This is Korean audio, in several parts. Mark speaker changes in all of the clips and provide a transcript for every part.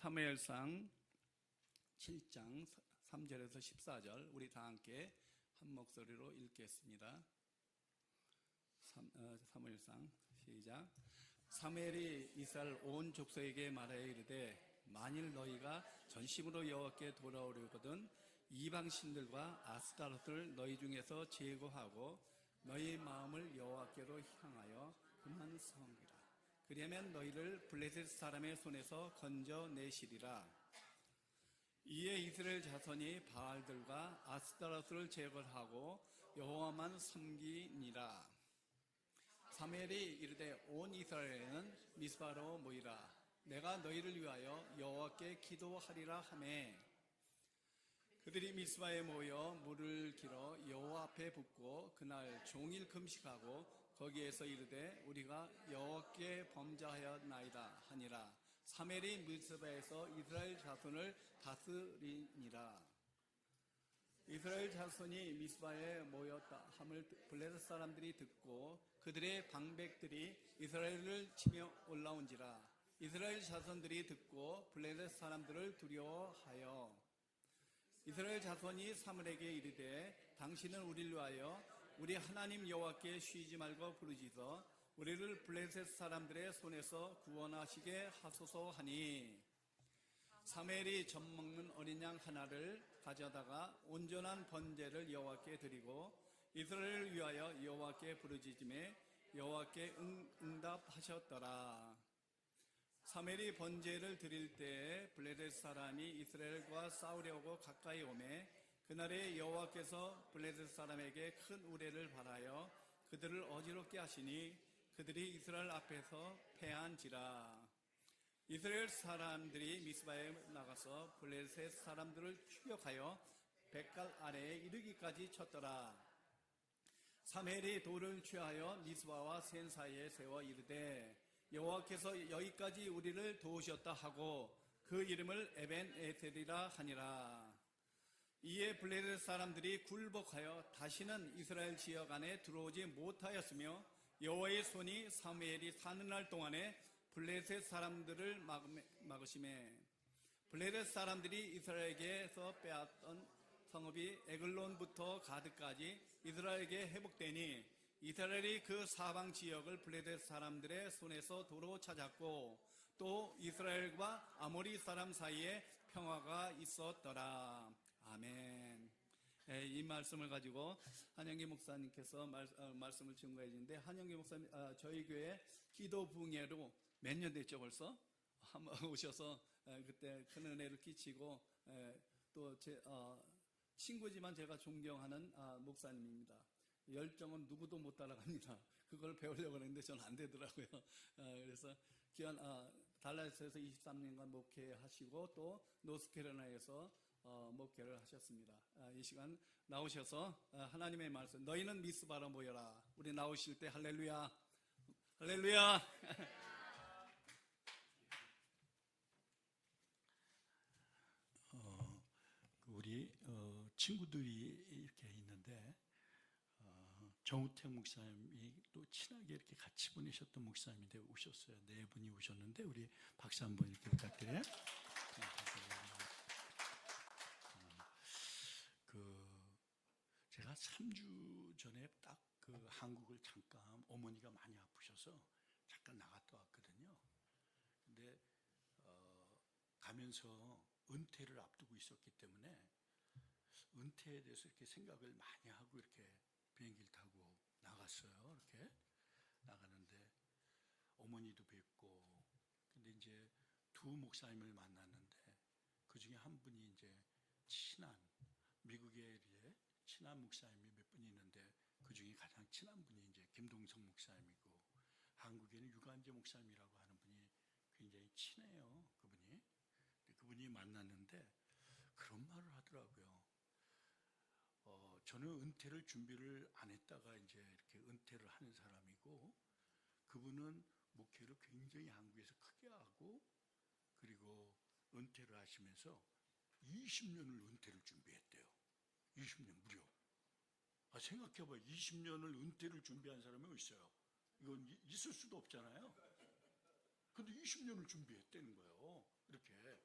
Speaker 1: 사무엘상 7장 3절에서 14절 우리 다 함께 한 목소리로 읽겠습니다. 사무엘상 시작. 사무엘이 이스라엘 온 족속에게 말하여 이르되 만일 너희가 전심으로 여호와께 돌아오려거든 이방신들과 아스타롯을 너희 중에서 제거하고 너희 마음을 여호와께로 향하여 그만 섬기라. 그러면 너희를 블레셋 사람의 손에서 건져내시리라. 이에 이스라엘 자손이 바알들과 아스타롯을 제거하고 여호와만 섬기니라. 사무엘이 이르되 온 이스라엘은 미스바로 모이라. 내가 너희를 위하여 여호와께 기도하리라 하매 그들이 미스바에 모여 물을 길어 여호와 앞에 붓고 그날 종일 금식하고 거기에서 이르되 우리가 여호와께 범죄하였나이다 하니라. 사무엘이 미스바에서 이스라엘 자손을 다스리니라. 이스라엘 자손이 미스바에 모였다 함을 블레셋 사람들이 듣고 그들의 방백들이 이스라엘을 치며 올라온지라. 이스라엘 자손들이 듣고 블레셋 사람들을 두려워하여 이스라엘 자손이 사무엘에게 이르되 당신은 우리를 위하여 우리 하나님 여호와께 쉬지 말고 부르짖어 우리를 블레셋 사람들의 손에서 구원하시게 하소서 하니 사무엘이 젖먹는 어린 양 하나를 가져다가 온전한 번제를 여호와께 드리고 이스라엘을 위하여 여호와께 부르짖음에 여호와께 응답하셨더라. 사무엘이 번제를 드릴 때에 블레셋 사람이 이스라엘과 싸우려고 가까이 오매 그날에 여호와께서 블레셋 사람에게 큰 우레를 발하여 그들을 어지럽게 하시니 그들이 이스라엘 앞에서 패한지라. 이스라엘 사람들이 미스바에 나가서 블레셋 사람들을 추격하여 백갈 아래에 이르기까지 쳤더라. 사무엘이 돌을 취하여 미스바와 센 사이에 세워 이르되 여호와께서 여기까지 우리를 도우셨다 하고 그 이름을 에벤 에셀이라 하니라. 이에 블레셋 사람들이 굴복하여 다시는 이스라엘 지역 안에 들어오지 못하였으며 여호와의 손이 사무엘이 사는 날 동안에 블레셋 사람들을 막으심에 블레셋 사람들이 이스라엘에게서 빼앗던 성읍이 에글론부터 가드까지 이스라엘에게 회복되니 이스라엘이 그 사방 지역을 블레셋 사람들의 손에서 도로 찾았고 또 이스라엘과 아모리 사람 사이에 평화가 있었더라. 아멘. 이 말씀을 가지고 한영기 목사님께서 말씀을 증거해 주는데 한영기 목사님 저희 교회 기도 부흥회로 몇 년 됐죠 벌써? 한번 오셔서 그때 큰 은혜를 끼치고 또 제 친구지만 제가 존경하는 목사님입니다. 열정은 누구도 못 따라갑니다. 그걸 배우려고 했는데 저는 안 되더라고요. 그래서 기한 달라스에서 23년간 목회하시고 또 노스캐롤라이나에서 목회를 하셨습니다. 이 시간 나오셔서 하나님의 말씀 너희는 미스바로 모여라. 우리 나오실 때 할렐루야 할렐루야.
Speaker 2: 우리 친구들이 이렇게 있는데 정우택 목사님이 또 친하게 이렇게 같이 보내셨던 목사님인데 오셨어요. 네 분이 오셨는데 우리 박수 한번 이렇게 부탁드려요. 제가 3주 전에 딱 그 한국을 잠깐 어머니가 많이 아프셔서 잠깐 나갔다 왔거든요. 근데 가면서 은퇴를 앞두고 있었기 때문에 은퇴에 대해서 이렇게 생각을 많이 하고 이렇게 비행기를 타고 나갔어요. 이렇게 나가는데 어머니도 뵙고 근데 이제 두 목사님을 만났는데 그 중에 한 분이 이제 친한 미국에 이제 친한 목사님이 몇 분이 있는데 그 중에 가장 친한 분이 이제 김동석 목사님이고 한국에는 유관재 목사님이라고 하는 분이 굉장히 친해요. 그분이 만났는데 그런 말을 하더라고요. 저는 은퇴를 준비를 안 했다가 이제 이렇게 은퇴를 하는 사람이고 그분은 목회를 굉장히 한국에서 크게 하고 그리고 은퇴를 하시면서 20년을 은퇴를 준비했대요. 20년 무려. 생각해봐요. 20년을 은퇴를 준비한 사람이 어디 있어요? 이건 있을 수도 없잖아요. 근데 20년을 준비했다는 거예요. 이렇게.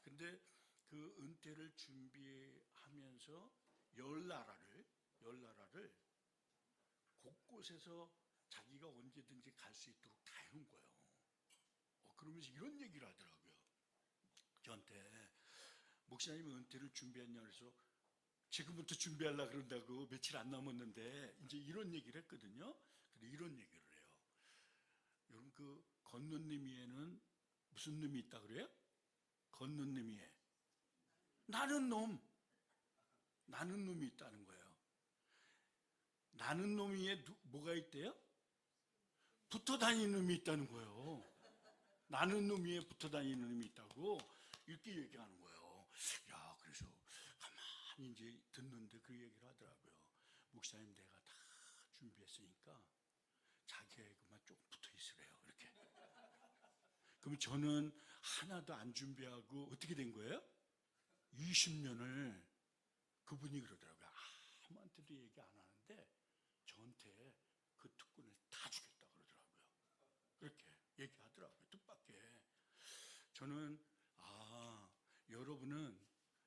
Speaker 2: 근데 그 은퇴를 준비하면서 열 나라를 곳곳에서 자기가 언제든지 갈 수 있도록 다 해놓은 거예요. 그러면서 이런 얘기를 하더라고요. 저한테 목사님이 은퇴를 준비했냐 그래서 지금부터 준비하려고 그런다고 며칠 안 남았는데 이제 이런 얘기를 했거든요. 근데 이런 얘기를 해요. 여러분 그 걷는 의미에는 무슨 놈이 있다 그래요? 걷는 의미에 나는 놈이 있다는 거예요. 나는 놈 위에 뭐가 있대요? 붙어 다니는 놈이 있다는 거예요. 나는 놈 위에 붙어 다니는 놈이 있다고 이렇게 얘기하는 거예요. 야, 그래서 가만히 이제 듣는데 그 얘기를 하더라고요. 목사님 내가 다 준비했으니까 자기에게만 조금 붙어 있으래요. 이렇게. 그럼 저는 하나도 안 준비하고 어떻게 된 거예요? 20년을 그분이 그러더라고요. 아무한테도 얘기 안 하는데 저한테 그 특권을 다 주겠다 그러더라고요. 그렇게 얘기하더라고요. 뜻밖의. 저는 여러분은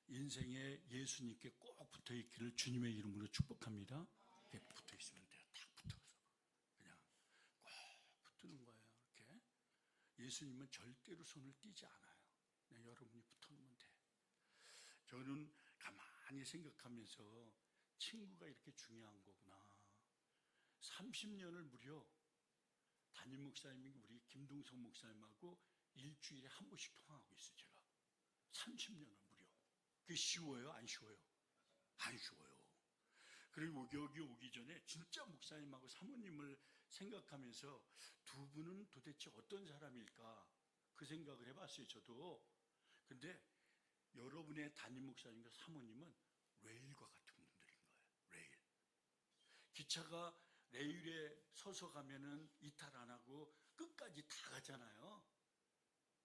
Speaker 2: 인생에 예수님께 꼭 붙어 있기를 주님의 이름으로 축복합니다. 붙어 있으면 돼요. 딱 붙어서 그냥 꼭 붙는 거예요. 이렇게 예수님은 절대로 손을 떼지 않아요. 그냥 여러분이 붙어놓으면 돼. 저는 가만히 생각하면서 친구가 이렇게 중요한 거구나. 30년을 무려 담임 목사님이 우리 김동석 목사님하고 일주일에 한 번씩 통화하고 있어요. 제가 30년을 무려. 그게 쉬워요? 안 쉬워요? 안 쉬워요. 그리고 여기 오기 전에 진짜 목사님하고 사모님을 생각하면서 두 분은 도대체 어떤 사람일까 그 생각을 해봤어요. 저도. 근데 여러분의 담임 목사님과 사모님은 레일과 같은 분들인 거예요. 레일. 기차가 레일에 서서 가면은 이탈 안 하고 끝까지 다 가잖아요.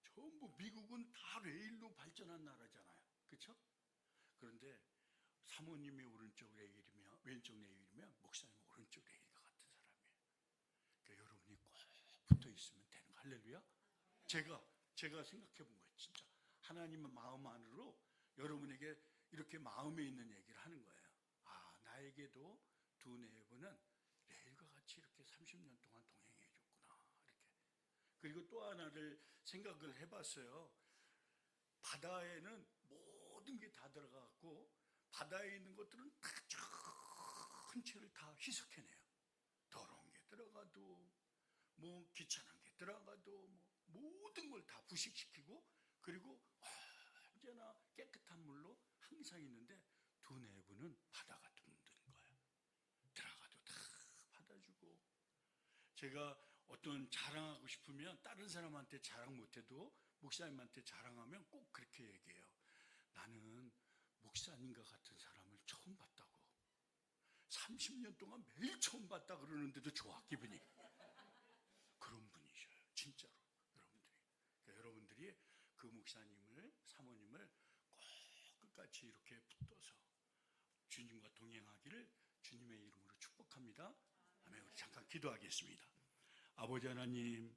Speaker 2: 전부 미국은 다 레일로 발전한 나라잖아요. 그렇죠? 그런데 사모님이 오른쪽 레일이면 왼쪽 레일이면 목사님은 오른쪽 레일과 같은 사람이에요. 그러니까 여러분이 꼭 붙어 있으면 되는 거. 할렐루야. 제가 생각해 본 거예요. 진짜 하나님의 마음 안으로 여러분에게 이렇게 마음에 있는 얘기를 하는 거예요. 나에게도 두 내분은 레일과 같이 이렇게 30년 동안 동행해 줬구나. 이렇게. 그리고 또 하나를 생각을 해봤어요. 바다에는 모든 게 다 들어가고 바다에 있는 것들은 다 전체를 다 희석해내요. 더러운 게 들어가도 뭐 귀찮은 게 들어가도 뭐 모든 걸 다 부식시키고 그리고 언제나 깨끗한 물로 항상 있는데 두 내부는 바다 같은 분들인 거예요. 들어가도 다 받아주고. 제가 어떤 자랑하고 싶으면 다른 사람한테 자랑 못해도 목사님한테 자랑하면 꼭 그렇게 얘기해요. 나는 목사님과 같은 사람을 처음 봤다고. 30년 동안 매일 처음 봤다 그러는데도 좋아, 기분이. 그런 분이셔요. 진짜로. 그러니까 여러분들이 그 목사님을, 사모님을 꼭 끝까지 이렇게 붙어서 주님과 동행하기를 주님의 이름으로 축복합니다. 아멘. 우리 잠깐 기도하겠습니다. 아버지 하나님,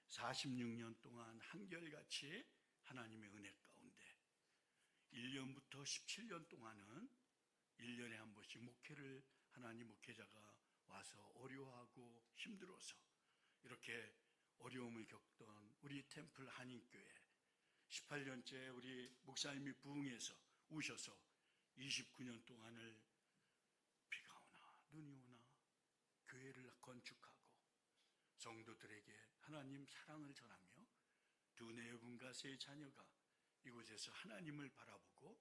Speaker 2: 46년 동안 한결같이 하나님의 은혜 가운데 1년부터 17년 동안은 1년에 한 번씩 목회를 하나님 목회자가 와서 어려워하고 힘들어서 이렇게 어려움을 겪던 우리 템플 한인교회 18년째 우리 목사님이 부흥해서 오셔서 29년 동안을 비가 오나 눈이 오나 교회를 건축하고 성도들에게 하나님 사랑을 전하며 두 네분과 세 자녀가 이곳에서 하나님을 바라보고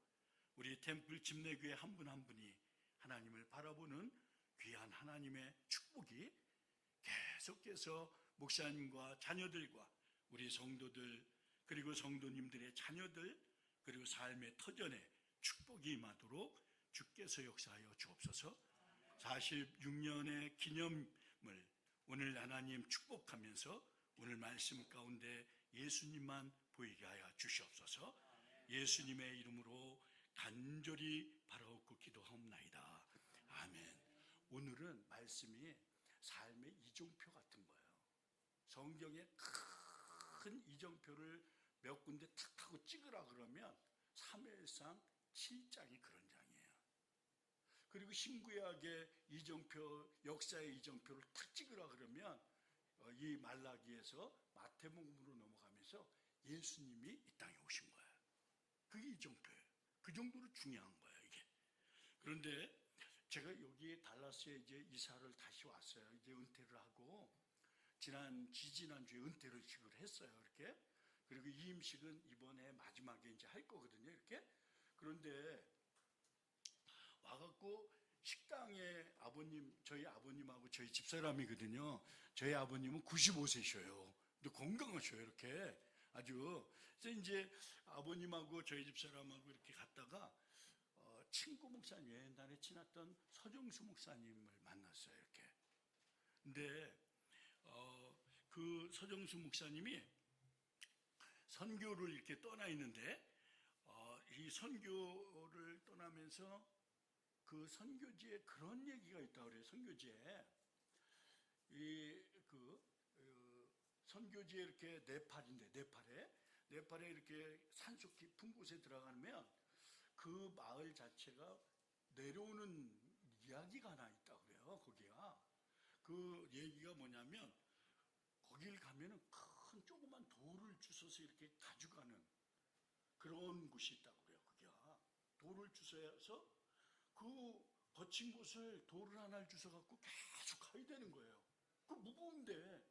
Speaker 2: 우리 템플 집내교회 한 분 한 분이 하나님을 바라보는 귀한 하나님의 축복이 계속해서 목사님과 자녀들과 우리 성도들 그리고 성도님들의 자녀들 그리고 삶의 터전에 축복이 임하도록 주께서 역사하여 주옵소서. 46년의 기념을 오늘 하나님 축복하면서 오늘 말씀 가운데 예수님만 보이게 하여 주시옵소서. 예수님의 이름으로 간절히 바라옵고 기도하옵나이다. 아멘. 오늘은 말씀이 삶의 이정표 같은 거예요. 성경에 큰 이정표를 몇 군데 탁 하고 찍으라 그러면 사무엘상 7장이 그런 장이에요. 그리고 신구약의 이정표, 역사의 이정표를 탁 찍으라 그러면 이 말라기에서 마태복음으로 넘어가면서 예수님이 이 땅에 오신 거예요. 그게 이정표예요. 그 정도로 중요한 거예요, 이게. 그런데 제가 여기 달라스에 이제 이사를 다시 왔어요. 이제 은퇴를 하고 지지난주에 은퇴식을 했어요, 이렇게. 그리고 이임식은 이번에 마지막에 이제 할 거거든요, 이렇게. 그런데 와갖고 식당에 저희 아버님하고 저희 집사람이거든요. 저희 아버님은 95세셔요. 근데 건강하셔요, 이렇게. 아주. 그래서 이제 아버님하고 저희 집사람하고 이렇게 갔다가 친구 목사님, 옛날에 지났던 서정수 목사님을 만났어요, 이렇게. 근데 그 서정수 목사님이 선교를 이렇게 떠나 있는데 이 선교를 떠나면서 그 선교지에 그런 얘기가 있다고 그래요. 선교지에 선교지에 이렇게 네팔에 이렇게 산속 깊은 곳에 들어가면 그 마을 자체가 내려오는 이야기가 하나 있다고 그래요. 거기가 그 얘기가 뭐냐면 거길 가면은 큰 조그만 돌을 주워서 이렇게 가져가는 그런 곳이 있다고 그래요. 거기가 돌을 주워서 그 거친 곳을 돌을 하나를 주워갖고 계속 가야 되는 거예요. 그 무거운데.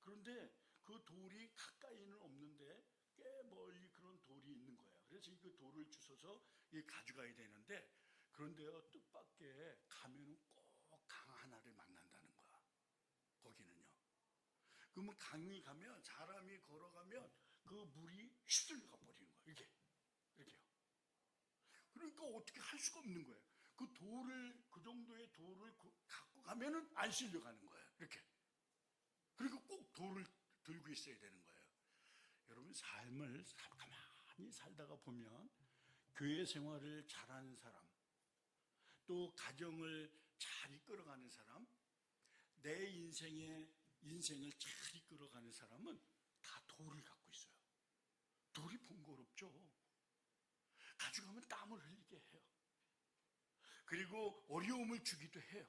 Speaker 2: 그런데 그 돌이 가까이는 없는데 꽤 멀리 그런 돌이 있는 거예요. 그래서 그 돌을 주워서 가져가야 되는데 그런데요, 뜻밖의 가면은 꼭 강 하나를 만난다는 거야. 거기는요. 그러면 강이 가면 사람이 걸어가면 그 물이 휩쓸려 버리는 거예요. 이렇게요. 그러니까 어떻게 할 수가 없는 거예요. 그 정도의 돌을 갖고 가면은 안 실려가는 거예요. 이렇게. 그리고 꼭 돌을 들고 있어야 되는 거예요. 여러분, 삶을 가만히 살다가 보면 교회 생활을 잘하는 사람, 또 가정을 잘 이끌어가는 사람, 내 인생을 잘 이끌어가는 사람은 다 돌을 갖고 있어요. 돌이 번거롭죠. 가져가면 땀을 흘리게 해요. 그리고 어려움을 주기도 해요.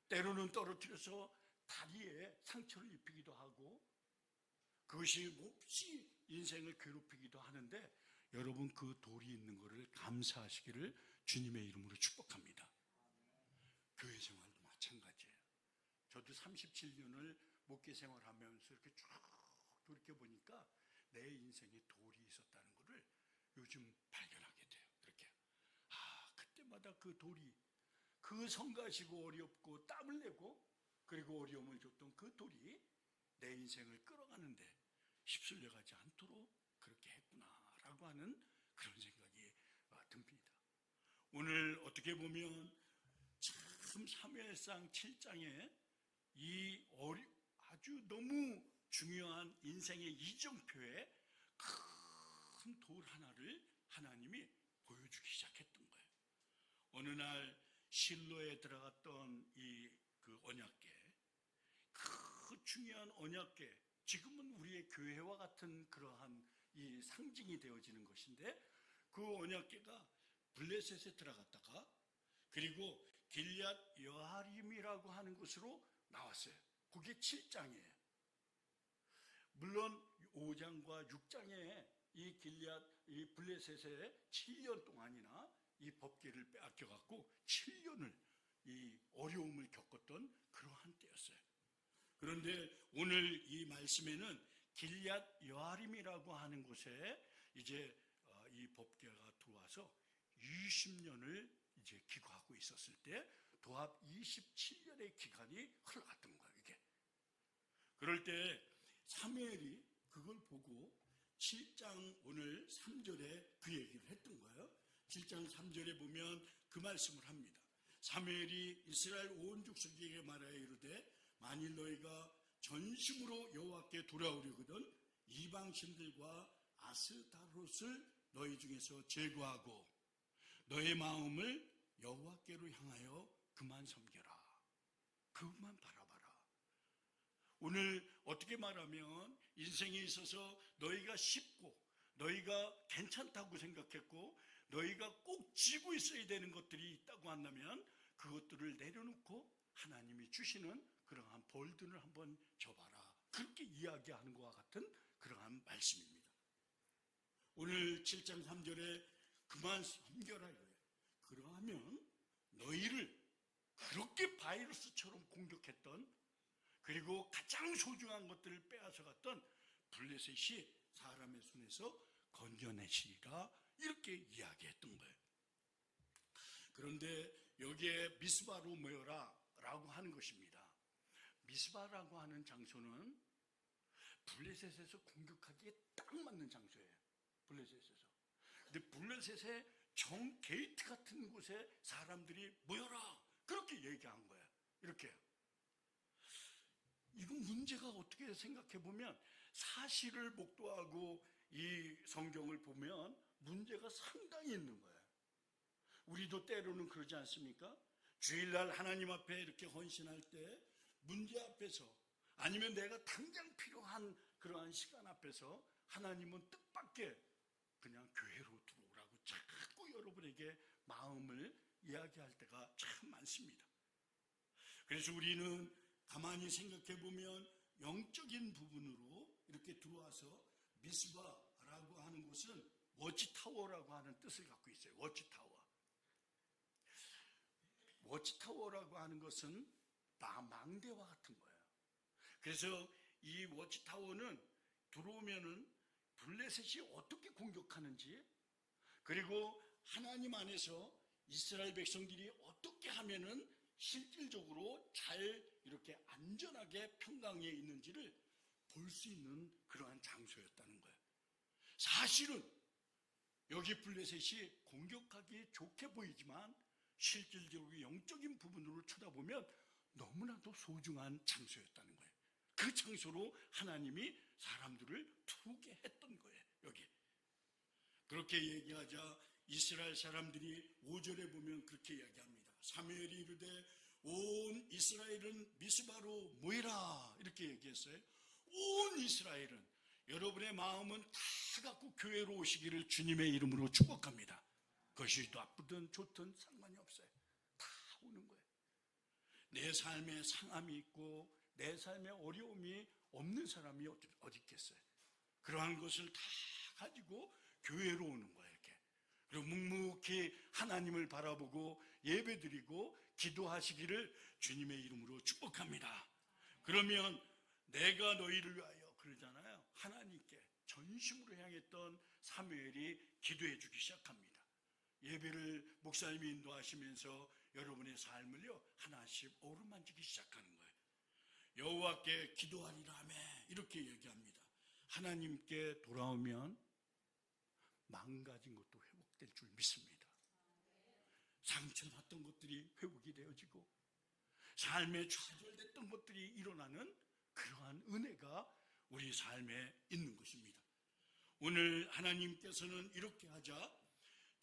Speaker 2: 때로는 떨어뜨려서 다리에 상처를 입히기도 하고 그것이 몹시 인생을 괴롭히기도 하는데 여러분, 그 돌이 있는 것을 감사하시기를 주님의 이름으로 축복합니다. 교회 생활도 마찬가지예요. 저도 37년을 목회 생활하면서 이렇게 쭉 돌이켜보니까 내 인생에 돌이 있었다는 것을 요즘 발견하게 돼요. 이렇게. 그때마다 그 돌이, 그 성가시고 어렵고 땀을 내고 그리고 어려움을 줬던 그 돌이 내 인생을 끌어가는데 휩쓸려가지 않도록 그렇게 했구나라고 하는 그런 생각이 듭니다. 오늘 어떻게 보면 참 사무엘상 7장에 이 아주 너무 중요한 인생의 이정표에 큰 돌 하나를 하나님이 보여주기 시작했던 거예요. 어느 날 실로에 들어갔던 그 언약궤, 그 중요한 언약궤, 지금은 우리의 교회와 같은 그러한 이 상징이 되어지는 것인데 그 언약궤가 블레셋에 들어갔다가 그리고 길앗 여아림이라고 하는 곳으로 나왔어요. 그게 7장이에요. 물론 5장과 6장에 이 블레셋에 7년 동안이나 이 법궤를 빼앗겨갖고 7년을 이 어려움을 겪었던 그러한 때였어요. 그런데 오늘 이 말씀에는 길앗 여아림이라고 하는 곳에 이제 이 법궤가 들어와서 20년을 이제 기거하고 있었을 때 도합 27년의 기간이 흘러갔던 거예요, 이게. 그럴 때 사무엘이 그걸 보고 7장 오늘 3절에 그 얘기를 했던 거예요. 7장 3절에 보면 그 말씀을 합니다. 사무엘이 이스라엘 온 족속에게 말하여 이르되 만일 너희가 전심으로 여호와께 돌아오려거든 이방 신들과 아스타롯을 너희 중에서 제거하고 너의 마음을 여호와께로 향하여 그만 섬겨라. 그것만 바라봐라. 오늘 어떻게 말하면 인생에 있어서 너희가 쉽고 너희가 괜찮다고 생각했고 너희가 꼭 쥐고 있어야 되는 것들이 있다고 한다면 그것들을 내려놓고 하나님이 주시는 그러한 벌들을 한번 줘봐라. 그렇게 이야기하는 것과 같은 그러한 말씀입니다. 오늘 7장 3절에 그만 섬겨라 이거예요. 그러하면 너희를 그렇게 바이러스처럼 공격했던 그리고 가장 소중한 것들을 빼앗아갔던 블레셋이 사람의 손에서 건져내시리라 이렇게 이야기했던 거예요. 그런데 여기에 미스바로 모여라 라고 하는 것입니다. 미스바라고 하는 장소는 블레셋에서 공격하기에 딱 맞는 장소예요. 블레셋에서. 근데 블레셋의 정 게이트 같은 곳에 사람들이 모여라 그렇게 얘기한 거예요. 이렇게. 이건 문제가 어떻게 생각해 보면 사실을 목도하고 이 성경을 보면 문제가 상당히 있는 거예요. 우리도 때로는 그러지 않습니까? 주일날 하나님 앞에 이렇게 헌신할 때 문제 앞에서 아니면 내가 당장 필요한 그러한 시간 앞에서 하나님은 뜻밖의 그냥 교회로 들어오라고 자꾸 여러분에게 마음을 이야기할 때가 참 많습니다. 그래서 우리는 가만히 생각해 보면 영적인 부분으로 이렇게 들어와서 미스바라고 하는 곳은 워치타워라고 하는 뜻을 갖고 있어요. 워치타워. 워치타워라고 하는 것은 망대와 같은 거예요. 그래서 이 워치타워는 들어오면은 블레셋이 어떻게 공격하는지 그리고 하나님 안에서 이스라엘 백성들이 어떻게 하면은 실질적으로 잘 이렇게 안전하게 평강에 있는지를 볼 수 있는 그러한 장소였다는 거예요. 사실은 여기 블레셋이 공격하기 좋게 보이지만 실질적으로 영적인 부분으로 쳐다보면 너무나도 소중한 장소였다는 거예요. 그 장소로 하나님이 사람들을 두게 했던 거예요. 여기. 그렇게 얘기하자 이스라엘 사람들이 5절에 보면 그렇게 이야기합니다. 사무엘이 이르되 온 이스라엘은 미스바로 모이라 이렇게 얘기했어요. 온 이스라엘은 여러분의 마음은 다 갖고 교회로 오시기를 주님의 이름으로 축복합니다. 그것이 나쁘든 좋든 상관이 없어요. 다 오는 거예요. 내 삶에 상함이 있고 내 삶에 어려움이 없는 사람이 어디 있겠어요. 그러한 것을 다 가지고 교회로 오는 거예요. 이렇게. 그리고 묵묵히 하나님을 바라보고 예배드리고 기도하시기를 주님의 이름으로 축복합니다. 그러면 내가 너희를 위하여 그러잖아요. 하나님께 전심으로 향했던 사무엘이 기도해 주기 시작합니다. 예배를 목사님이 인도하시면서 여러분의 삶을요 하나씩 어루만지기 시작하는 거예요. 여호와께 기도하리라며 이렇게 얘기합니다. 하나님께 돌아오면 망가진 것도 회복될 줄 믿습니다. 상처받던 것들이 회복이 되어지고 삶에 좌절됐던 것들이 일어나는 그러한 은혜가 우리 삶에 있는 것입니다. 오늘 하나님께서는 이렇게 하자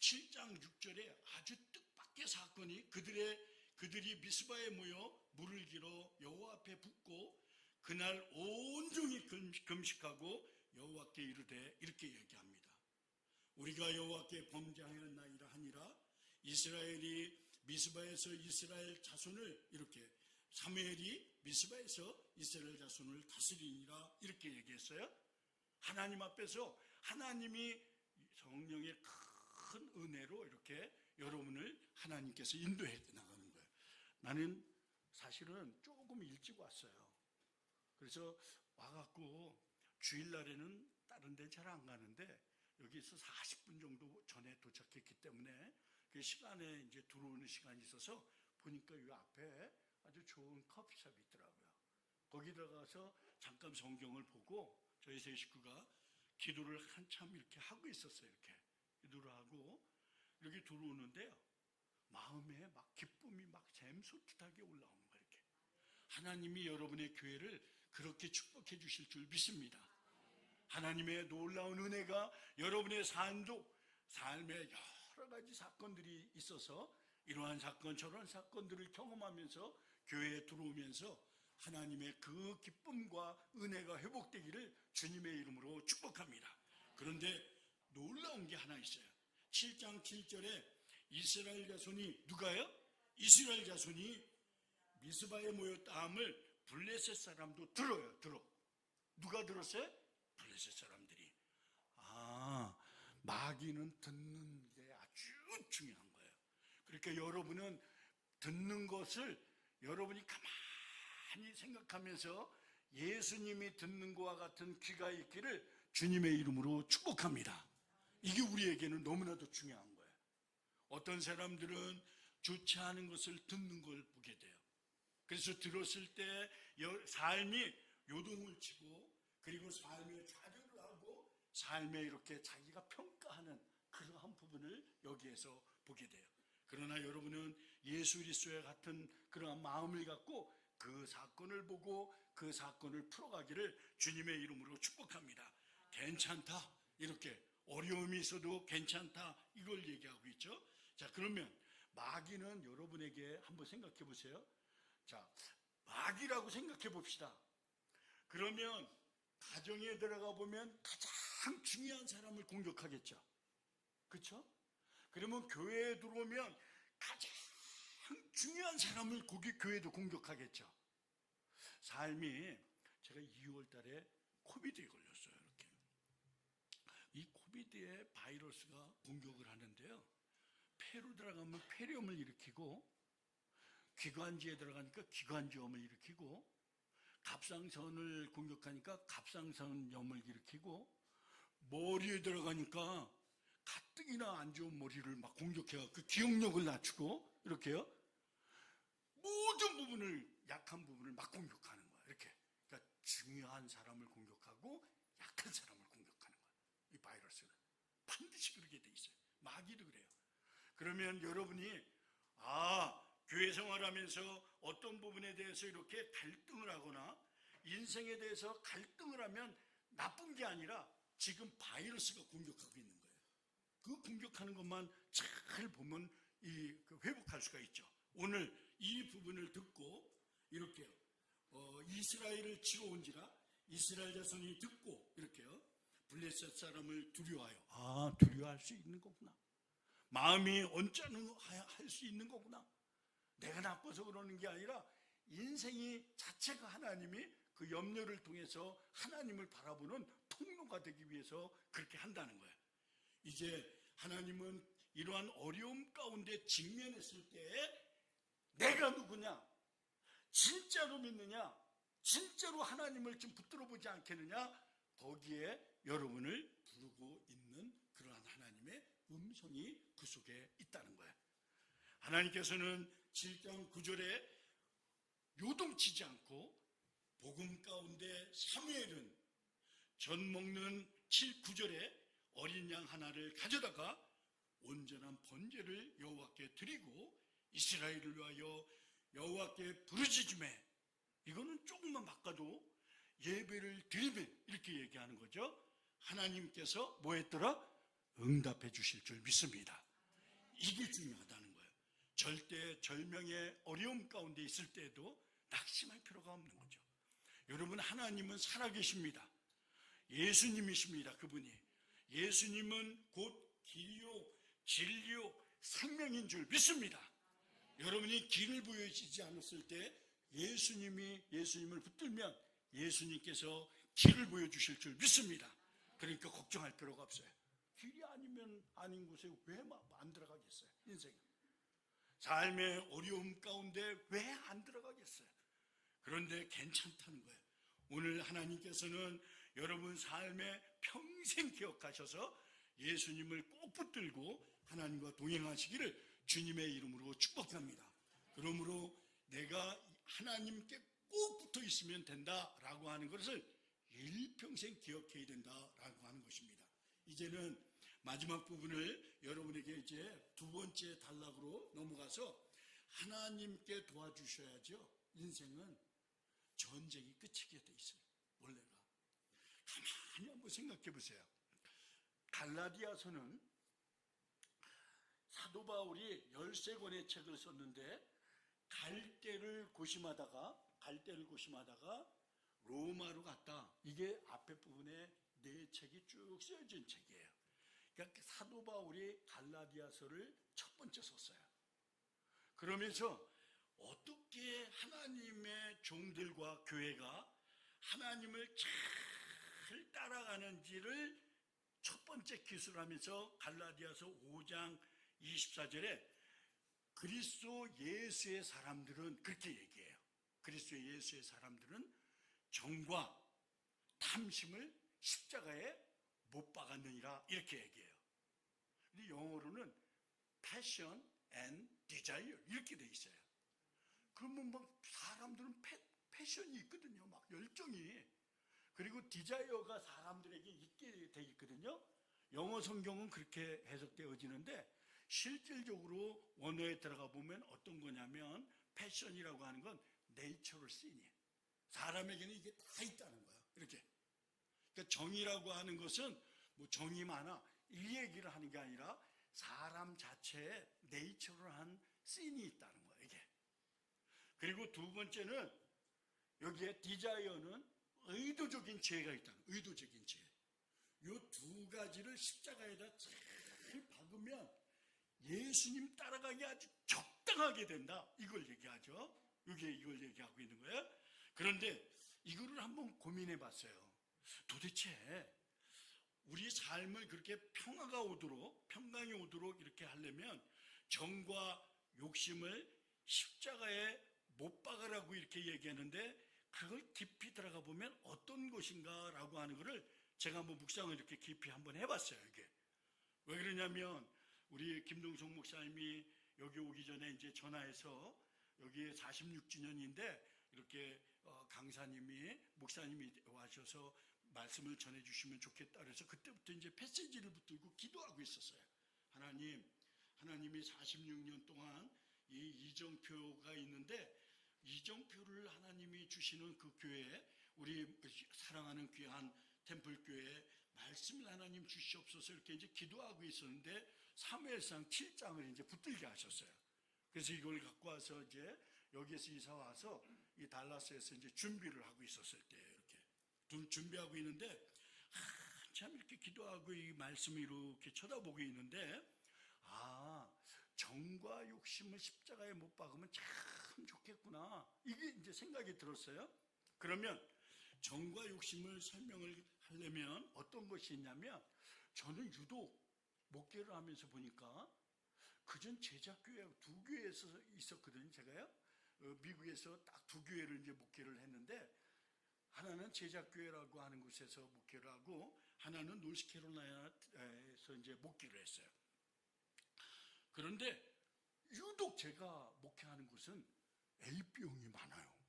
Speaker 2: 7장 6절에 아주 뜻밖의 사건이 그들이 미스바에 모여 물을 길어 여호와 앞에 붓고 그날 온종일 금식하고 여호와께 이르되 이렇게 얘기합니다. 우리가 여호와께 범죄하였나이다 하니라. 이스라엘이 미스바에서 이스라엘 자손을 이렇게 사무엘이 미스바에서 이스라엘 자손을 다스리니라 이렇게 얘기했어요. 하나님 앞에서 하나님이 성령의 큰 은혜로 이렇게 여러분을 하나님께서 인도해 나가는 거예요. 나는 사실은 조금 일찍 왔어요. 그래서 와갖고 주일날에는 다른 데 잘 안 가는데 여기서 40분 정도 전에 도착했기 때문에 그 시간에 이제 들어오는 시간이 있어서 보니까 이 앞에 아주 좋은 커피숍이 있더라고요. 거기 들어가서 잠깐 성경을 보고 저희 세 식구가 기도를 한참 이렇게 하고 있었어요. 이렇게 기도를 하고 이렇게 들어오는데요. 마음에 막 기쁨이 막 샘솟듯하게 올라오는 거예요. 이렇게. 하나님이 여러분의 교회를 그렇게 축복해 주실 줄 믿습니다. 하나님의 놀라운 은혜가 여러분의 삶에 여러 가지 사건들이 있어서 이러한 사건 저런 사건들을 경험하면서 교회에 들어오면서 하나님의 그 기쁨과 은혜가 회복되기를 주님의 이름으로 축복합니다. 그런데 놀라운 게 하나 있어요. 7장 7절에 이스라엘 자손이 누가요? 이스라엘 자손이 미스바에 모였다 함을 블레셋 사람도 들어요. 누가 들었어요? 블레셋 사람들이. 마귀는 듣는 게 아주 중요한 거예요. 그러니까 여러분은 듣는 것을 여러분이 가만히 생각하면서 예수님이 듣는 것과 같은 귀가 있기를 주님의 이름으로 축복합니다. 이게 우리에게는 너무나도 중요한 거예요. 어떤 사람들은 좋지 않은 것을 듣는 걸 보게 돼요. 그래서 들었을 때 삶이 요동을 치고, 그리고 삶에 좌절을 하고, 삶에 이렇게 자기가 평가하는 그러한 부분을 여기에서 보게 돼요. 그러나 여러분은 예수 그리스도와 같은 그러한 마음을 갖고 그 사건을 보고 그 사건을 풀어가기를 주님의 이름으로 축복합니다. 괜찮다, 이렇게 어려움이 있어도 괜찮다, 이걸 얘기하고 있죠. 자, 그러면 마귀는 여러분에게 한번 생각해 보세요. 자, 마귀라고 생각해 봅시다. 그러면 가정에 들어가 보면 가장 중요한 사람을 공격하겠죠. 그렇죠? 그러면 교회에 들어오면 가장 중요한 사람을 교회도 공격하겠죠. 삶이, 제가 2월 달에 코비드에 걸렸어요. 이렇게. 이 코비드의 바이러스가 공격을 하는데요. 폐로 들어가면 폐렴을 일으키고, 기관지에 들어가니까 기관지염을 일으키고, 갑상선을 공격하니까 갑상선염을 일으키고, 머리에 들어가니까 가뜩이나 안 좋은 머리를 막 공격해서 그 기억력을 낮추고, 이렇게요. 모든 부분을, 약한 부분을 막 공격하는 거야. 이렇게. 그러니까 중요한 사람을 공격하고 약한 사람을 공격하는 거야. 이 바이러스는 반드시 그렇게 돼 있어요. 마귀도 그래요. 그러면 여러분이 교회 생활하면서 어떤 부분에 대해서 이렇게 갈등을 하거나 인생에 대해서 갈등을 하면 나쁜 게 아니라 지금 바이러스가 공격하고 있는 거예요. 그 공격하는 것만 잘 보면 회복할 수가 있죠. 오늘 이 부분을 듣고 이렇게요. 이스라엘을 치러 온지라 이스라엘 자손이 듣고 이렇게요. 블레셋 사람을 두려워하여. 두려워할 수 있는 거구나. 마음이 언짢할 수 있는 거구나. 내가 나빠서 그러는 게 아니라 인생이 자체가 하나님이 그 염려를 통해서 하나님을 바라보는 통로가 되기 위해서 그렇게 한다는 거예요. 이제 하나님은 이러한 어려움 가운데 직면했을 때 내가 누구냐? 진짜로 믿느냐? 진짜로 하나님을 좀 붙들어 보지 않겠느냐? 거기에 여러분을 부르고 있는 그러한 하나님의 음성이 그 속에 있다는 거예요. 하나님께서는 7장 9절에 요동치지 않고 복음 가운데 사무엘은 전 먹는 9절에 어린 양 하나를 가져다가 온전한 번제를 여호와께 드리고 이스라엘을 위하여 여호와께 부르짖으매, 이거는 조금만 바꿔도 예배를 드리매, 이렇게 얘기하는 거죠. 하나님께서 뭐 했더라? 응답해 주실 줄 믿습니다. 이게 중요하다는 거예요. 절대 절명의 어려움 가운데 있을 때에도 낙심할 필요가 없는 거죠. 여러분, 하나님은 살아계십니다. 예수님이십니다. 그분이. 예수님은 곧 길이요 진리요 생명인 줄 믿습니다. 여러분이 길을 보여주지 않았을 때 예수님을 붙들면 예수님께서 길을 보여주실 줄 믿습니다. 그러니까 걱정할 필요가 없어요. 길이 아니면 아닌 곳에 왜 안 들어가겠어요? 인생 삶의 어려움 가운데 왜 안 들어가겠어요? 그런데 괜찮다는 거예요. 오늘 하나님께서는 여러분 삶에 평생 기억하셔서 예수님을 꼭 붙들고 하나님과 동행하시기를 주님의 이름으로 축복합니다. 그러므로 내가 하나님께 꼭 붙어 있으면 된다라고 하는 것을 일평생 기억해야 된다라고 하는 것입니다. 이제는 마지막 부분을 여러분에게 이제 두 번째 단락으로 넘어가서 하나님께 도와주셔야죠. 인생은 전쟁이 끝이게 돼 있어요. 원래가. 가만히 한번 생각해 보세요. 갈라디아서는 사도 바울이 13권의 책을 썼는데 갈 데를 고심하다가 갈대를 고심하다가 로마로 갔다. 이게 앞에 부분에 네 책이 쭉 쓰여진 책이에요. 그러니까 사도 바울이 갈라디아서를 첫 번째 썼어요. 그러면서 어떻게 하나님의 종들과 교회가 하나님을 잘 따라가는지를 첫 번째 기술하면서 갈라디아서 5장 24절에 그리스도 예수의 사람들은 그렇게 얘기해요. 그리스도 예수의 사람들은 정과 탐심을 십자가에 못 박았느니라 이렇게 얘기해요. 근데 영어로는 passion and desire 이렇게 돼 있어요. 그러면 막 사람들은 패션이 있거든요. 막 열정이. 그리고 디자이어가 사람들에게 있게 돼 있거든요. 영어 성경은 그렇게 해석되어지는데 실질적으로 원어에 들어가 보면 어떤 거냐면 패션이라고 하는 건 내추럴 씬이에요. 사람에게는 이게 다 있다는 거예요. 이렇게. 그러니까 정의라고 하는 것은 뭐 정의 많아 이 얘기를 하는 게 아니라 사람 자체에 내추럴한 씬이 있다는 거예요. 이게. 그리고 두 번째는 여기에 디자이어는 의도적인 지혜가 있다는 거예요. 의도적인 지혜. 이 두 가지를 십자가에다 잘 박으면 예수님 따라가기 아주 적당하게 된다. 이걸 얘기하죠. 이걸 얘기하고 있는 거예요. 그런데 이거를 한번 고민해 봤어요. 도대체 우리 삶을 그렇게 평강이 오도록 이렇게 하려면 정과 욕심을 십자가에 못 박으라고 이렇게 얘기하는데 그걸 깊이 들어가 보면 어떤 것인가라고 하는 거를 제가 한번 묵상을 이렇게 깊이 한번 해봤어요. 이게 왜 그러냐면 우리 김동석 목사님이 여기 오기 전에 이제 전화해서 여기에 46주년인데 이렇게 목사님이 와셔서 말씀을 전해주시면 좋겠다 그래서 그때부터 이제 패시지를 붙들고 기도하고 있었어요. 하나님이 46년 동안 이 이정표가 있는데 이정표를 하나님이 주시는 그 교회에 우리 사랑하는 귀한 템플교회에 말씀을 하나님 주시옵소서 이렇게 이제 기도하고 있었는데 사무엘상 7장을 이제 붙들게 하셨어요. 그래서 이걸 갖고 와서 이제 여기에서 이사 와서 이 달라스에서 이제 준비를 하고 있었을 때 이렇게 준비하고 있는데 한참 이렇게 기도하고 이 말씀을 이렇게 쳐다보고 있는데 정과 욕심을 십자가에 못 박으면 참 좋겠구나. 이게 이제 생각이 들었어요. 그러면 정과 욕심을 설명을 하려면 어떤 것이 있냐면 저는 유독 목회를 하면서 보니까 그전 제자교회 두 교회에서 있었거든요. 제가요. 미국에서 딱 두 교회를 이제 목회를 했는데 하나는 제자교회라고 하는 곳에서 목회를 하고 하나는 노스캐롤라이나에서 이제 목회를 했어요. 그런데 유독 제가 목회하는 곳은 A병이 많아요.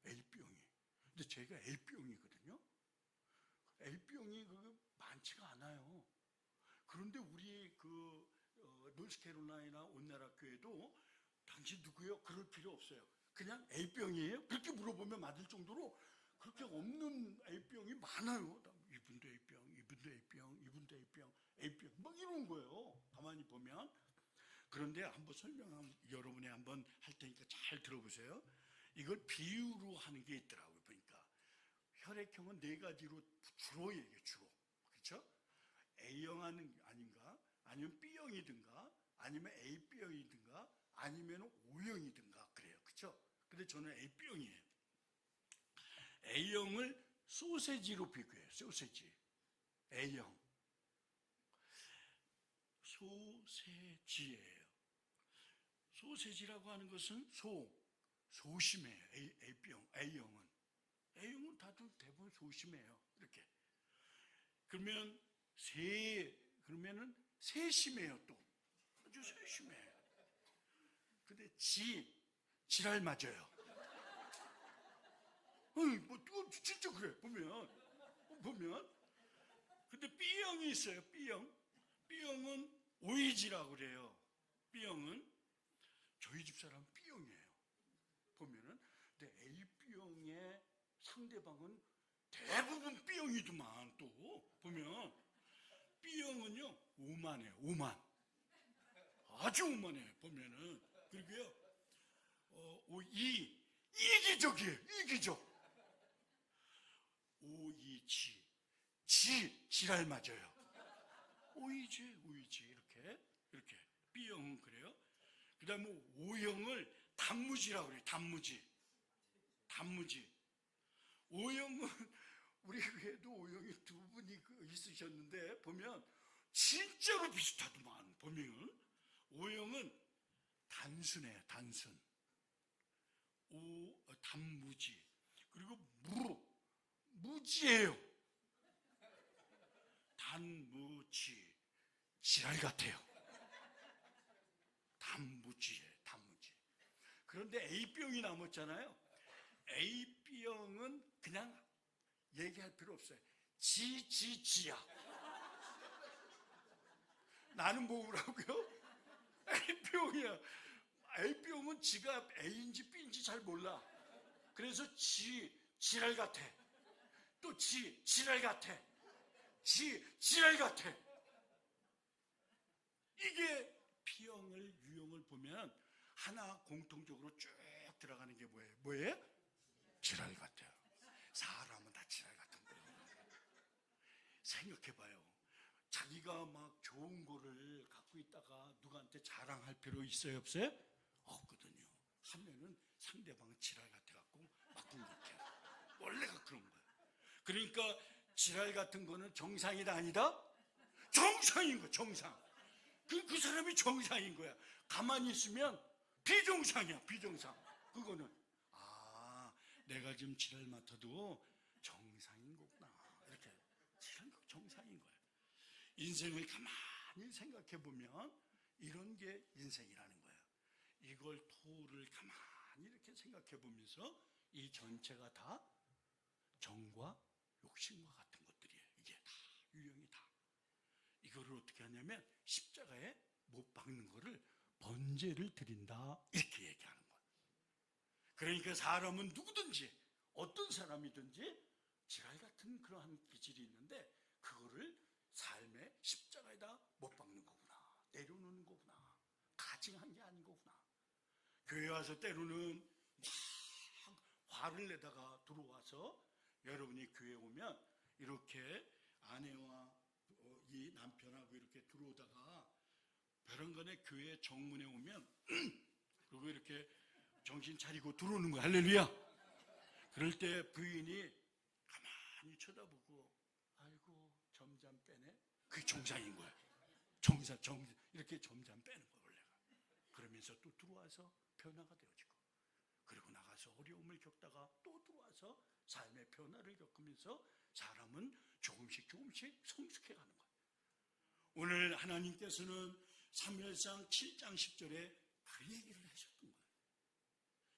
Speaker 2: A병이. 근데 제가 A병이거든요. A병이 많지가 않아요. 그런데 우리 노스캐롤라이나 온나라 교회도 당신 누구예요? 그럴 필요 없어요. 그냥 A병이에요? 그렇게 물어보면 맞을 정도로 그렇게 없는 A병이 많아요. 이분도 A병, 이분도 A병, 이분도 A병 막 이런 거예요. 가만히 보면. 그런데 한번 여러분이 한번 할 테니까 잘 들어보세요. 이걸 비유로 하는 게 있더라고요. 보니까 혈액형은 네 가지로 주로 얘기해요. 주로. 그렇죠? A형 아닌가? 아니면 B형이든가 아니면 AB형이든가 아니면 O형이든가 그래요. 그렇죠? 근데 저는 AB형이에요. A형을 소세지로 비교해요. 소세지. A형. 소세지예요. 소세지라고 하는 것은 소심해요. A형은. A형은 다들 대부분 소심해요. 이렇게. 그러면은 세심해요 또. 아주 세심해요. 근데 지랄 맞아요. 진짜 그래. 보면. 근데 B형이 있어요. B형은 오이지라고 그래요. B형은 저희 집사람 B형이에요. 보면은. 근데 AB형의 상대방은 대부분 B형이더만 또 보면 B형은요 오만해요. 오만. 아주 오만해요. 보면은. 그리고요 이기적이에요. 이기적. 오이지. 지랄 맞아요. 오이지 이렇게. B형은 그래요. 그 다음에 O형을 단무지라고 그래요. 단무지. O형은 우리 교회도 O형이 두 분이 있으셨는데 보면 진짜로 비슷하더만. 보면 O형은 단순해요. 단순. 단무지. 그리고 무지예요. 단무지. 지랄 같아요. 단무지예요. 단무지. 그런데 A병이 남았잖아요. A병은 그냥 얘기할 필요 없어요. 지야. 나는 뭐라고요? A병이야. A병은 지가 A인지 B인지 잘 몰라. 그래서 지랄 같아. 또 지랄 같아. 지랄 같아. 이게 B형을 유형을 보면 하나 공통적으로 쭉 들어가는 게 뭐예요? 지랄 같아요. 사람은 다 지랄 같은 거예요. 생각해봐요. 자기가 막 좋은 거를 갖고 있다가 누구한테 자랑할 필요 있어요? 없어요? 없거든요. 하면은 상대방은 지랄 같아갖고 막 공격해요. 원래가 그런 거예요. 그러니까 지랄 같은 거는 정상이다 아니다? 정상인 거야. 정상. 그 사람이 정상인 거야. 가만히 있으면 비정상이야. 비정상. 그거는 내가 지금 지랄 맡아도 정상인 거구나. 이렇게 정상인 거야. 인생을 가만히 생각해 보면 이런 게 인생이라는 거야. 이걸 토를 가만히 이렇게 생각해 보면서 이 전체가 다 정과 욕심과 같은 것들이에요. 이게 다 유형이 다. 이거를 어떻게 하냐면 십자가에 못 박는 거를 번제를 드린다 이렇게 얘기하는 거예요. 그러니까 사람은 누구든지 어떤 사람이든지 지랄 같은 그러한 기질이 있는데 그거를 삶의 십자가에다 못 박는 거구나. 내려놓는 거구나. 가증한 게 아닌 거구나. 교회 와서 때로는 막 화를 내다가 들어와서 여러분이 교회 오면 이렇게 아내와 이 남편하고 이렇게 들어오다가 베란간에 교회 정문에 오면 그리고 이렇게 정신 차리고 들어오는 거야. 할렐루야. 그럴 때 부인이 가만히 쳐다보고 아이고 점잠 빼네. 그게 정상인 거야. 이렇게 점잠 빼는 거야 원래가. 그러면서 또 들어와서 변화가 되어지고 그리고 나가서 어려움을 겪다가 또 들어와서 삶의 변화를 겪으면서 사람은 조금씩 성숙해가는 거야. 오늘 하나님께서는 사무엘상 7장 10절에 그 얘기를 하셨던 거예요.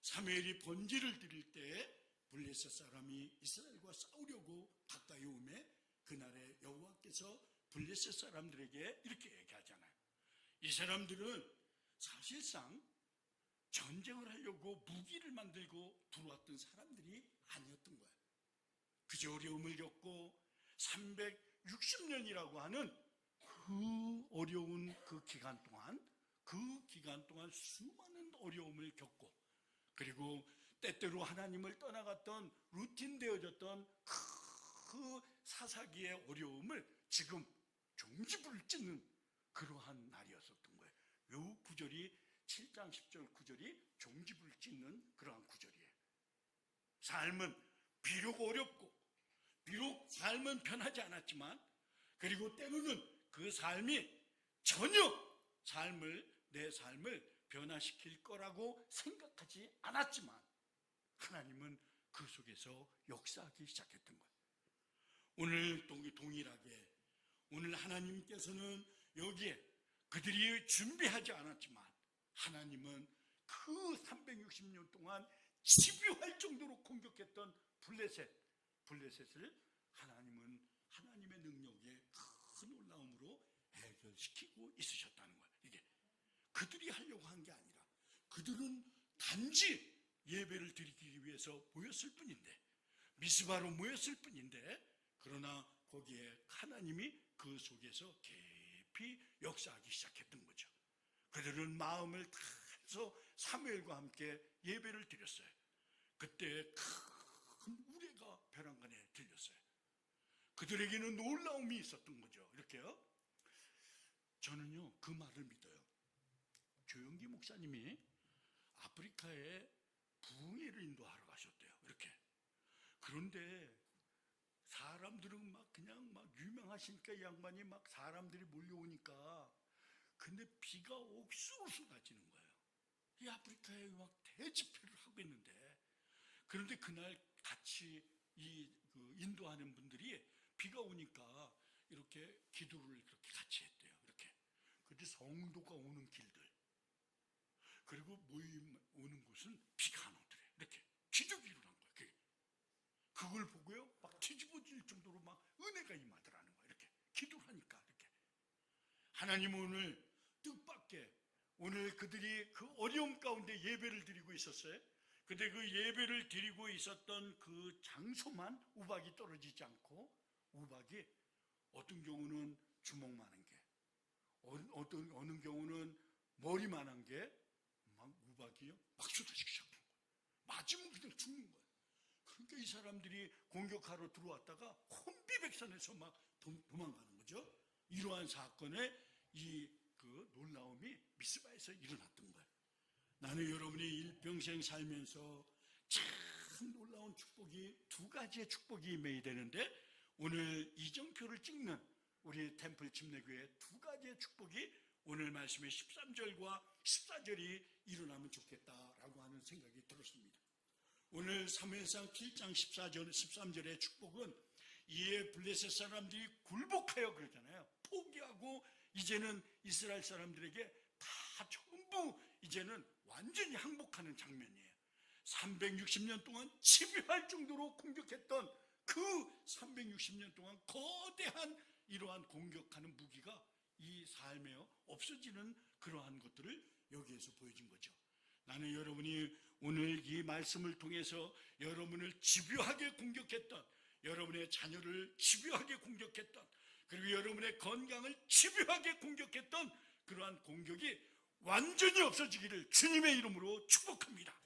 Speaker 2: 사무엘이 번제를 드릴 때 블레셋 사람이 이스라엘과 싸우려고 가까이 오매 그날에 여호와께서 블레셋 사람들에게 이렇게 얘기하잖아요. 이 사람들은 사실상 전쟁을 하려고 무기를 만들고 들어왔던 사람들이 아니었던 거예요. 그저 어려움을 겪고 360년이라고 하는 그 어려운 그 기간 동안 수많은 어려움을 겪고 그리고 때때로 하나님을 떠나갔던 루틴 되어졌던 그 사사기의 어려움을 지금 종지부를 찍는 그러한 날이었었던 거예요. 요 구절이 7장 10절 구절이 종지부를 찍는 그러한 구절이에요. 삶은 비록 어렵고 비록 삶은 편하지 않았지만 그리고 때로는 그 삶이 전혀 내 삶을 변화시킬 거라고 생각하지 않았지만 하나님은 그 속에서 역사하기 시작했던 거예요. 오늘 동일하게 오늘 하나님께서는 여기에 그들이 준비하지 않았지만 하나님은 그 360년 동안 집요할 정도로 공격했던 블레셋을 하나님은 하나님의 능력에 큰 놀라움으로 해결시키고 있으셨다는 거예요. 이게 그들이 하려고 한 게 아니라 그들은 단지 예배를 드리기 위해서 모였을 뿐인데 미스바로 모였을 뿐인데 그러나 거기에 하나님이 그 속에서 깊이 역사하기 시작했던 거죠. 그들은 마음을 다해서 사무엘과 함께 예배를 드렸어요. 그때 큰 우레가 벼랑간에 들렸어요. 그들에게는 놀라움이 있었던 거죠. 이렇게요. 저는요 그 말을 믿어요. 조영기 목사님이 아프리카에 부흥회를 인도하러 가셨대요. 이렇게. 그런데 사람들은 막 그냥 막 유명하시니까 이 양반이 막 사람들이 몰려오니까 근데 비가 옥수로 쏟아지는 거예요. 이 아프리카에 막 대집회를 하고 있는데 그런데 그날 같이 그 인도하는 분들이 비가 오니까 이렇게 기도를 그렇게 같이 했대요. 이렇게. 근데 성도가 오는 길들 그리고 모임 오는 곳은 비가 안 오더래요. 이렇게 기적이 일어난 거예요. 그걸 보고요 막 뒤집어질 정도로 막 은혜가 임하더라는 거예요. 이렇게 기도를 하니까 이렇게. 하나님은 오늘 뜻밖의 오늘 그들이 그 어려움 가운데 예배를 드리고 있었어요. 근데 그 예배를 드리고 있었던 그 장소만 우박이 떨어지지 않고 우박이 어떤 경우는 주먹만한 게 어느 경우는 머리만한 게 막 우박이요 막 쏟아지기 시작한 거예요. 맞으면 그냥 죽는 거예요. 그러니까 이 사람들이 공격하러 들어왔다가 혼비백산해서 막 도망가는 거죠. 이러한 사건에 그 놀라움이 미스바에서 일어났던 거예요. 나는 여러분이 일평생 살면서 참 놀라운 축복이 두 가지의 축복이 임해야 되는데 오늘 이정표를 찍는 우리 템플 침례교회 두 가지의 축복이 오늘 말씀의 13절과 14절이 일어나면 좋겠다라고 하는 생각이 들었습니다. 오늘 사무엘상 7장 13절의 축복은 이에 블레셋 사람들이 굴복하여 그러잖아요. 포기하고 이제는 이스라엘 사람들에게 다 전부 이제는 완전히 항복하는 장면이에요. 360년 동안 지배할 정도로 공격했던 그 360년 동안 거대한 이러한 공격하는 무기가 이 삶에 없어지는 그러한 것들을 여기에서 보여준 거죠. 나는 여러분이 오늘 이 말씀을 통해서 여러분을 집요하게 공격했던 여러분의 자녀를 집요하게 공격했던 그리고 여러분의 건강을 집요하게 공격했던 그러한 공격이 완전히 없어지기를 주님의 이름으로 축복합니다.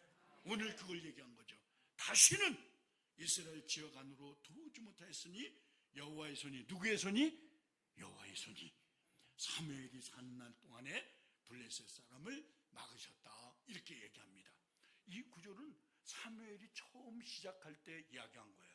Speaker 2: 오늘 그걸 얘기한 거죠. 다시는 이스라엘 지역 안으로 들어오지 못하였으니 여호와의 손이 누구의 손이? 여호와의 손이 사무엘이 사는 날 동안에 블레셋 사람을 막으셨다 이렇게 얘기합니다. 이 구절은 사무엘이 처음 시작할 때 이야기한 거예요.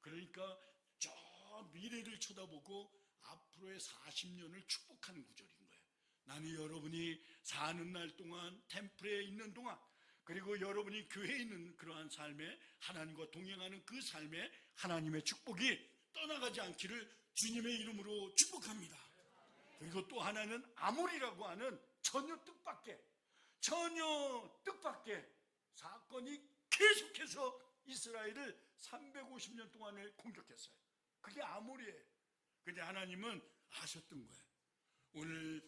Speaker 2: 그러니까 저 미래를 쳐다보고 앞으로의 40년을 축복하는 구절인 거예요. 나는 여러분이 사는 날 동안 템플에 있는 동안 그리고 여러분이 교회에 있는 그러한 삶에 하나님과 동행하는 그 삶에 하나님의 축복이 떠나가지 않기를 주님의 이름으로 축복합니다. 그리고 또 하나는 아몰이라고 하는 전혀 뜻밖의 사건이 계속해서 이스라엘을 350년 동안을 공격했어요. 그게 아몰이에요. 근데 하나님은 아셨던 거예요. 오늘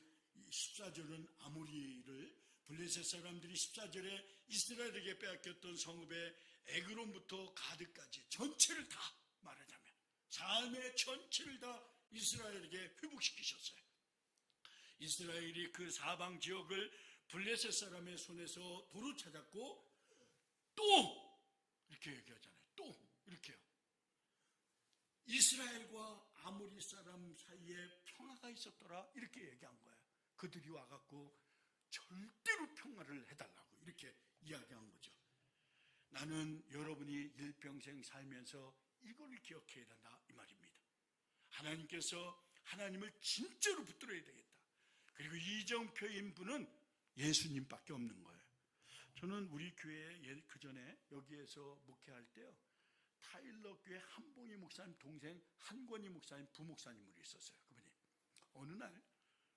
Speaker 2: 14절은 아몰이를 블레셋 사람들이 14절에 이스라엘에게 빼앗겼던 성읍의 에그론부터 가드까지 전체를 다 말하자면 삶의 전체를 다 이스라엘에게 회복시키셨어요. 이스라엘이 그 사방 지역을 블레셋 사람의 손에서 도로 찾았고 또 이렇게 얘기하잖아요. 또 이렇게요. 이스라엘과 아모리 사람 사이에 평화가 있었더라 이렇게 얘기한 거예요. 그들이 와갖고 절대로 평화를 해달라고 이렇게 이야기한 거죠. 나는 여러분이 일평생 살면서 이걸 기억해야 된다 이 말입니다. 하나님께서 하나님을 진짜로 붙들어야 되겠다. 그리고 이정표인 분은 예수님밖에 없는 거예요. 저는 우리 교회에 그 전에 여기에서 목회할 때요. 타일러 교회 한봉희 목사님 동생 한권희 목사님 부목사님으로 있었어요. 그분이 어느 날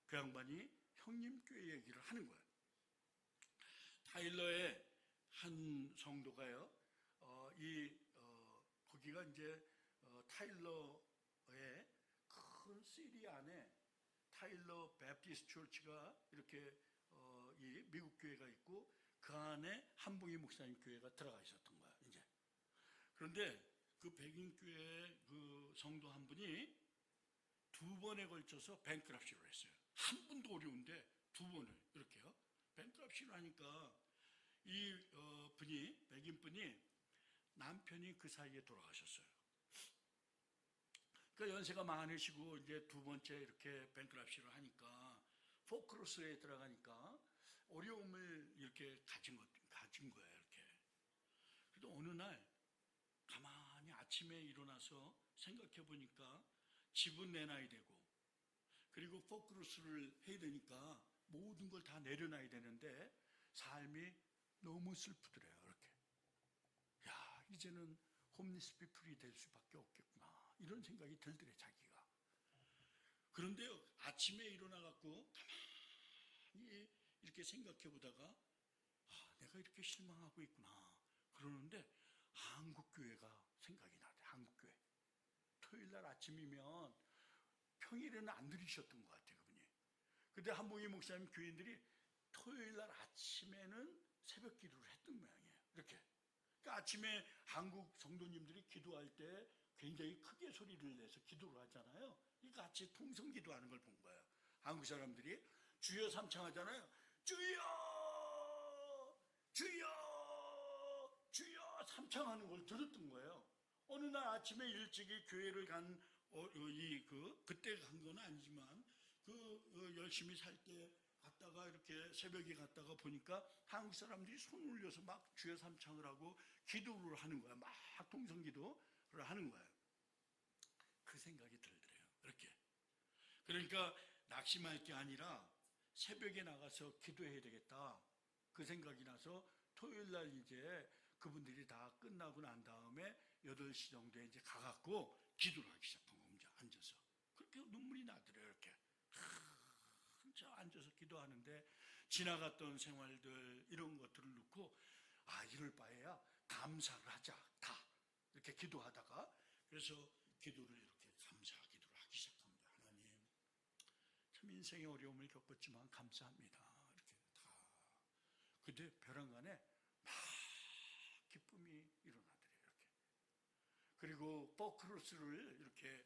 Speaker 2: 그 양반이 형님 교회 얘기를 하는 거예요. 타일러의 한 성도가요. 거기가 이제 타일러의 큰 시리 안에 타일러 베프티스트 처치가 이렇게 이 미국 교회가 있고 그 안에 한봉희 목사님 교회가 들어가 있었던 거야. 이제 그런데 그 백인 교회 그 성도 한 분이 두 번에 걸쳐서 뱅크럽시를 했어요. 한 분도 어려운데 두 번을 이렇게요. 뱅크럽시를 하니까 이 분이, 백인 분이 남편이 그 사이에 돌아가셨어요. 그러니까 연세가 많으시고 이제 두 번째 이렇게 뱅크럽시를 하니까 포크로스에 들어가니까 어려움을 이렇게 가진 거예요. 이렇게. 그래도 어느 날 가만히 아침에 일어나서 생각해 보니까 집은 내놔야 되고, 그리고 포크로스를 해야 되니까 모든 걸 다 내려놔야 되는데 삶이 너무 슬프더래요. 이렇게. 야, 이제는 홈리스 피플이 될 수밖에 없겠구나, 이런 생각이 들더래, 자기가. 그런데요, 아침에 일어나갖고 가만히 이렇게 생각해 보다가 내가 이렇게 실망하고 있구나 그러는데 한국교회가 생각이 나대. 한국교회. 토요일날 아침이면 평일에는 안 들으셨던 것 같아요, 그분이. 근데 한봉희 목사님 교인들이 토요일날 아침에는 새벽 기도를 했던 모양이에요. 이렇게. 그러니까 아침에 한국 성도님들이 기도할 때 굉장히 크게 소리를 내서 기도를 하잖아요. 이 같이 통성 기도하는 걸 본 거예요. 한국 사람들이 주여 삼창하잖아요. 주여, 주여, 주여 삼창하는 걸 들었던 거예요. 어느 날 아침에 일찍이 교회를 그때 간 건 아니지만 열심히 살 때 갔다가 이렇게 새벽에 갔다가 보니까 한국 사람들이 손을 올려서 막 주여 삼창을 하고 기도를 하는 거야. 막 통성 기도를 하는 거예요. 그 생각이 들더래요. 이렇게. 그러니까 낙심할 게 아니라 새벽에 나가서 기도해야 되겠다, 그 생각이 나서 토요일 날 이제 그분들이 다 끝나고 난 다음에 8시 정도에 이제 가갖고 기도를 하기 시작한 겁니다. 앉아서. 그렇게 눈물이 나더래요. 이렇게. 저 앉아서 기도하는데 지나갔던 생활들 이런 것들을 놓고 이럴 바에야 감사를 하자, 다 이렇게 기도하다가, 그래서 기도를 이렇게 감사 기도를 하기 시작합니다. 하나님, 참 인생의 어려움을 겪었지만 감사합니다. 이렇게 다. 근데 벼랑간에 막 기쁨이 일어나더래요. 이렇게. 그리고 버크로스를 이렇게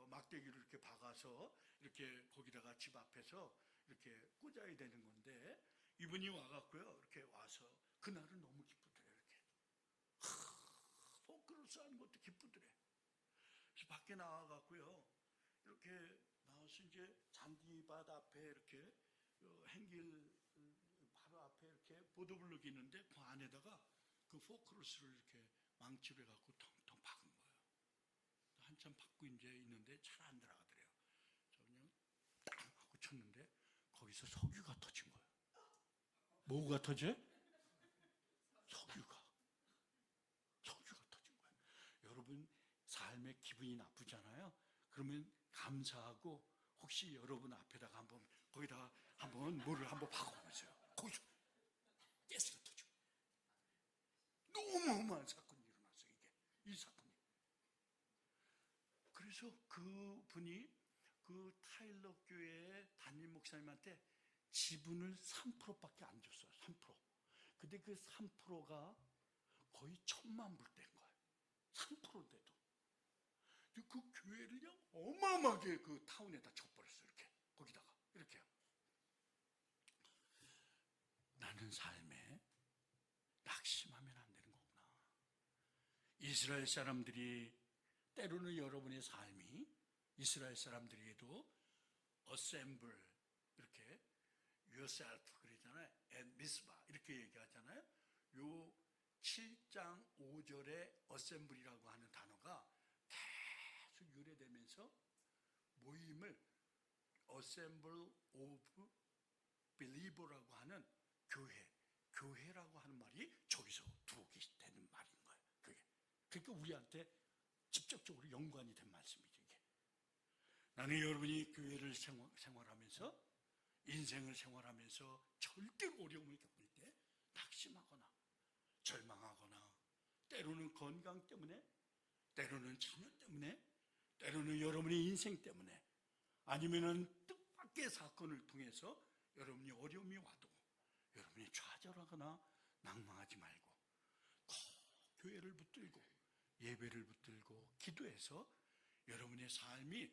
Speaker 2: 막대기를 이렇게 박아서 이렇게 거기다가 집 앞에서 이렇게 꽂아야 되는 건데, 이분이 와갖고요, 이렇게 와서 그날은 너무 기쁘더래요. 이렇게. 버크로스 하는 것도 기쁘더래. 그래서 밖에 나와갖고요, 이렇게 나와서 이제 잔디밭 앞에 이렇게 행길 바로 앞에 이렇게 보도블록이 있는데 그 안에다가 그 포크로스를 이렇게 망치로 해갖고 텅텅 박은 거예요. 한참 박고 이제 있는데 잘 안 들어가더래요. 저 그냥 딱 하고 쳤는데 거기서 석유가 터진 거예요. 뭐가 터져? 석유가 터진 거예요. 여러분 삶에 기분이 나쁘잖아요. 그러면 감사하고 혹시 여러분 앞에다가 거기다가 뭐를 한번 박아보세요. 거기서 가스가 터지고. 너무너무한 사건이 일어났어요. 이 사건이. 그래서 그분이 그 타일러 교회 담임 목사님한테 지분을 3%밖에 안 줬어요. 3%. 근데 그 3%가 거의 1,000만 불 된 거예요. 3%인데도. 그 교회를 그냥 어마어마하게 그 타운에다 쳐버렸어요. 이렇게. 거기다가. 이렇게요. 나는 삶에 낙심하면 안 되는 거구나. 이스라엘 사람들이, 때로는 여러분의 삶이 이스라엘 사람들에게도 assemble, 이렇게 yourself 그러잖아요. and misbah 이렇게 얘기하잖아요. 요 7장 5절에 assembly라고 하는 단어가 계속 유래되면서 모임을 assemble of believer라고 하는 교회라고 하는 말이 저기서 들어오게 되는 말인 거예요. 그게. 그러니까 우리한테 직접적으로 연관이 된 말씀이죠. 이게. 나는 여러분이 교회를 생활하면서, 인생을 생활하면서 절대로 어려움을 겪을 때 낙심하거나 절망하거나, 때로는 건강 때문에, 때로는 자녀 때문에, 때로는 여러분의 인생 때문에, 아니면은 뜻밖의 사건을 통해서 여러분이 어려움이 와도 여러분이 좌절하거나 낭망하지 말고 꼭 교회를 붙들고 예배를 붙들고 기도해서 여러분의 삶이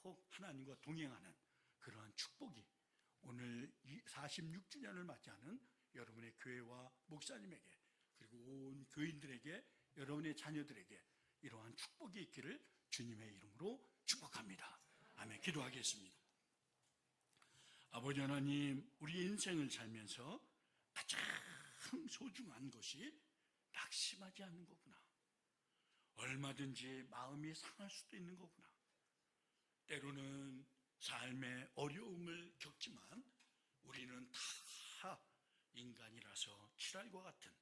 Speaker 2: 꼭 하나님과 동행하는 그러한 축복이 오늘 46주년을 맞이하는 여러분의 교회와 목사님에게 그리고 온 교인들에게 여러분의 자녀들에게 이러한 축복이 있기를 주님의 이름으로 축복합니다. 아멘. 기도하겠습니다. 아버지 하나님, 우리 인생을 살면서 가장 소중한 것이 낙심하지 않는 거구나. 얼마든지 마음이 상할 수도 있는 거구나. 때로는 삶의 어려움을 겪지만 우리는 다 인간이라서 칠할과 같은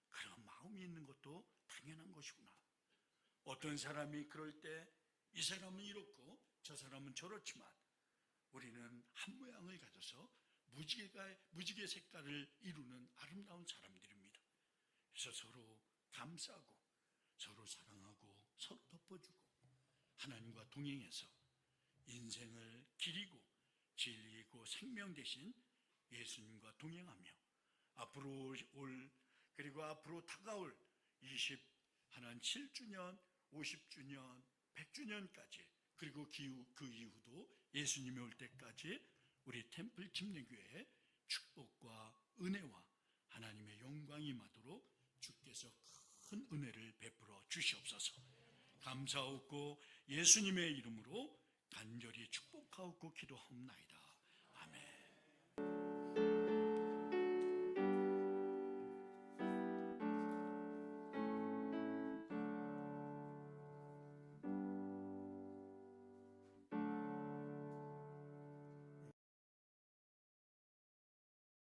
Speaker 2: 그런 마음이 있는 것도 당연한 것이구나. 어떤 사람이 그럴 때 이 사람은 이렇고 저 사람은 저렇지만 우리는 한 모양을 가져서 무지개 색깔을 이루는 아름다운 사람들입니다. 그래서 서로 감싸고 서로 사랑하고 서로 덮어주고 하나님과 동행해서 인생을 기리고 진리이고 생명 되신 예수님과 동행하며 앞으로 다가올 7주년, 50주년, 100주년까지 그리고 그 이후도 예수님이 올 때까지 우리 템플 침례교회에 축복과 은혜와 하나님의 영광이 임하도록 주께서 큰 은혜를 베풀어 주시옵소서. 감사하고 예수님의 이름으로 간절히 축복하옵고 기도하옵나이다.